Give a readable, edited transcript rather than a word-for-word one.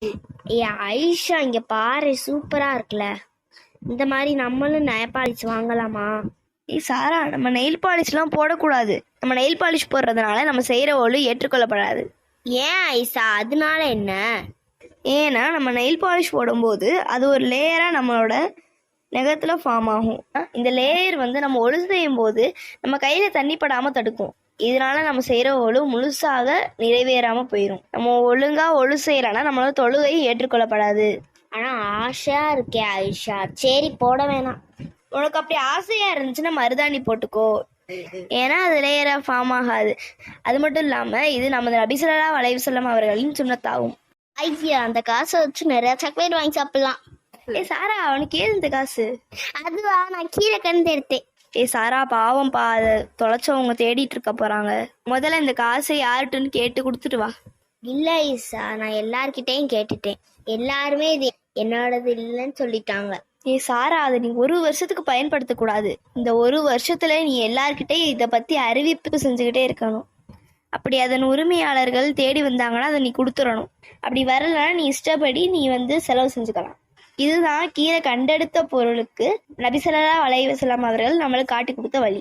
ஏ ஐஷா, இங்க பாரு, சூப்பரா இருக்குல்ல. இந்த மாதிரி நம்மளும் நெயில் பாலிஷ் வாங்கலாமா? சாரா, நம்ம நெயில் பாலிஷ்லாம் போடக்கூடாது. நம்ம நெயில் பாலிஷ் போடுறதுனால நம்ம செய்கிற ஒழு ஏற்றுக்கொள்ளப்படாது. ஏன் ஐஷா, அதனால என்ன? ஏன்னா நம்ம நெயில் பாலிஷ் போடும்போது அது ஒரு லேயராக நம்மளோட நகத்தில் ஃபார்ம் ஆகும். இந்த லேயர் நம்ம ஒழு செய்யும் போது நம்ம கையில் தண்ணி படாமல் தடுக்கும். இதனால நம்ம செய்கிற ஒழு முழுசாக நிறைவேறாமல் போயிடும். நம்ம ஒழுங்காக ஒழு செய்யலைன்னா நம்மளோட தொழுகை ஏற்றுக்கொள்ளப்படாது. ஆனால் ஆசையாக இருக்கே ஐஷா. சரி, போட வேணாம். உனக்கு அப்படி ஆசையாக இருந்துச்சுன்னா மருதாணி போட்டுக்கோ. ஏன்னா அது லேயராக ஃபார்ம் ஆகாது. அது மட்டும் இல்லாமல் இது நமது நபி ஸல்லல்லாஹு அலைஹி வஸல்லம் அவர்களின் சுன்னத்தாகும். ஐயா, அந்த காசை வச்சு நிறைய சாக்லேட் வாங்கி சாப்பிடலாம். சாரா, அவனுக்கு ஏது இந்த காசு? அதுவா, நான் கீழே கண்டு எடுத்தேன். சாரா, பாவம்ப்பா, அதை தொலைச்சவங்க தேடிட்டு இருக்க போறாங்க. முதல்ல இந்த காசை யார்கிட்டன்னு கேட்டு கொடுத்துட்டு வா. இல்ல ஐஷா, நான் எல்லார்கிட்டையும் கேட்டுட்டேன். எல்லாருமே இது என்னோடது இல்லைன்னு சொல்லிட்டாங்க. சாரா, அதை நீ 1 வருஷத்துக்கு பயன்படுத்தக்கூடாது. இந்த 1 வருஷத்துல நீ எல்லார்கிட்டையும் இதை பத்தி அறிவிப்பு செஞ்சுக்கிட்டே இருக்கணும். அப்படி அதன் உரிமையாளர்கள் தேடி வந்தாங்கன்னா அதை நீ கொடுத்துடணும். அப்படி வரலன்னா நீ இஷ்டப்படி நீ செலவு செஞ்சுக்கலாம். இதுதான் கீழே கண்டெடுத்த பொருளுக்கு நபி ஸல்லல்லாஹு அலைஹி வஸல்லம் அவர்கள் நம்மளுக்கு காட்டி கொடுத்த வழி.